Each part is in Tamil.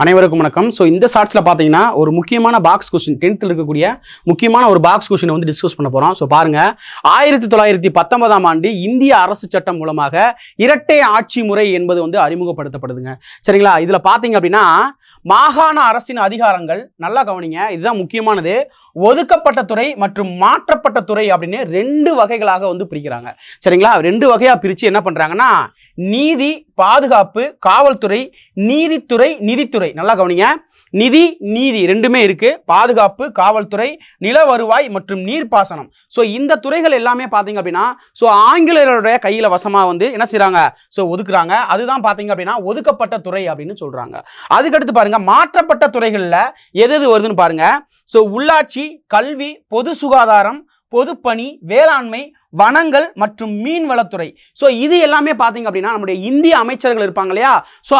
அனைவருக்கும் வணக்கம். ஸோ இந்த ஷார்ட்ஸில் பார்த்தீங்கன்னா ஒரு முக்கியமான பாக்ஸ் கொஸ்டின் 10th இருக்கக்கூடிய முக்கியமான ஒரு பாக்ஸ் கொஸ்டினை வந்து டிஸ்கஸ் பண்ண போகிறோம். ஸோ பாருங்க, 1919ஆம் ஆண்டு இந்திய அரசு சட்டம் மூலமாக இரட்டை ஆட்சி முறை என்பது வந்து அறிமுகப்படுத்தப்படுதுங்க. சரிங்களா? இதில் பார்த்தீங்க அப்படின்னா மாகாண அரசின் அதிகாரங்கள் நல்லா கவனிங்க, இதுதான் முக்கியமானது. ஒதுக்கப்பட்ட துறை மற்றும் மாற்றப்பட்ட துறை அப்படின்னு 2 வகைகளாக வந்து பிரிக்கிறாங்க. சரிங்களா? 2 வகையா பிரித்து என்ன பண்றாங்கன்னா, நீதி, பாதுகாப்பு, காவல்துறை, நீதித்துறை, நிதித்துறை. நல்லா கவனிங்க, நிதி நீதி ரெண்டுமே இருக்கு. பாதுகாப்பு, காவல்துறை, நில வருவாய் மற்றும் நீர்ப்பாசனம். ஸோ இந்த துறைகள் எல்லாமே பார்த்தீங்க அப்படின்னா ஆங்கிலேயருடைய கையில வசமா வந்து என்ன செய்யறாங்க, ஒதுக்குறாங்க. அதுதான் பார்த்தீங்க அப்படின்னா ஒதுக்கப்பட்ட துறை அப்படின்னு சொல்றாங்க. அதுக்கடுத்து பாருங்க, மாற்றப்பட்ட துறைகள்ல எது வருதுன்னு பாருங்க. உள்ளாட்சி, கல்வி, பொது சுகாதாரம், பொதுப்பணி, வேளாண்மை, வனங்கள் மற்றும் மீன்வளத்துறை. இது எல்லாமே பார்த்தீங்க அப்படின்னா நம்முடைய இந்திய அமைச்சர்கள் இருப்பாங்க இல்லையா,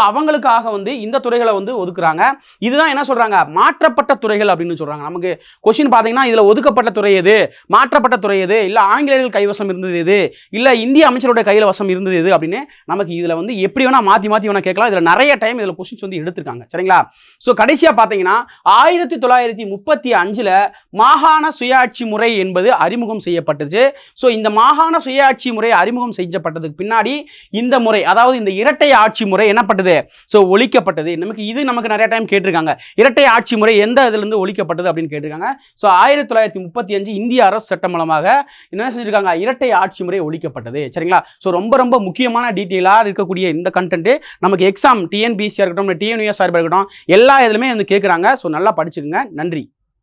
அவங்களுக்காக வந்து இந்த துறைகளை வந்து ஒதுக்குறாங்க. இதுதான் என்ன சொல்றாங்க, மாற்றப்பட்ட துறைகள் அப்படின்னு சொல்றாங்க. நமக்கு கொஸ்டின் பார்த்தீங்கன்னா இதுல ஒதுக்கப்பட்ட துறை எது, மாற்றப்பட்ட துறை எது, இல்ல ஆங்கிலேயர்கள் கைவசம் இருந்தது எது, இல்ல இந்திய அமைச்சருடைய கையில வசம் இருந்தது எது அப்படின்னு நமக்கு இதுல வந்து எப்படி வேணா மாத்தி வேணா கேட்கலாம். இதுல நிறைய டைம் இதுல கொஸ்டின்ஸ் வந்து எடுத்திருக்காங்க. சரிங்களா? கடைசியா பார்த்தீங்கன்னா 1935ல மாகாண சுயாட்சி முறை என்பது அறிமுகம் செய்யப்பட்டது. இந்த மாகாண சுயாட்சி முறை அறிமுகம் செய்யப்பட்டதுக்கு பின்னாடி இந்த முறை, அதாவது இந்த இரட்டை ஆட்சி முறை என்னப்பட்டது, ஒழிக்கப்பட்டது. நமக்கு நிறைய டைம் கேட்டிருக்காங்க, இரட்டை ஆட்சி முறை எந்த இதுல இருந்து ஒழிக்கப்பட்டது அப்படின்னு கேட்டிருக்காங்க. 1935 இந்திய அரசு சட்டம் மூலமாக என்ன செஞ்சிருக்காங்க, இரட்டை ஆட்சி முறை ஒழிக்கப்பட்டது. சரிங்களா? ரொம்ப ரொம்ப முக்கியமான டீட்டெயிலா இருக்கக்கூடிய இந்த கண்டென்ட் நமக்கு எக்ஸாம் டிஎன்பிஎஸ்சியா இருக்கட்டும், டிஎன்யூஎஸ்ஆர் இருக்கட்டும், எல்லா இதுலயுமே வந்து கேட்குறாங்க. நல்லா படிச்சுக்கோங்க. நன்றி.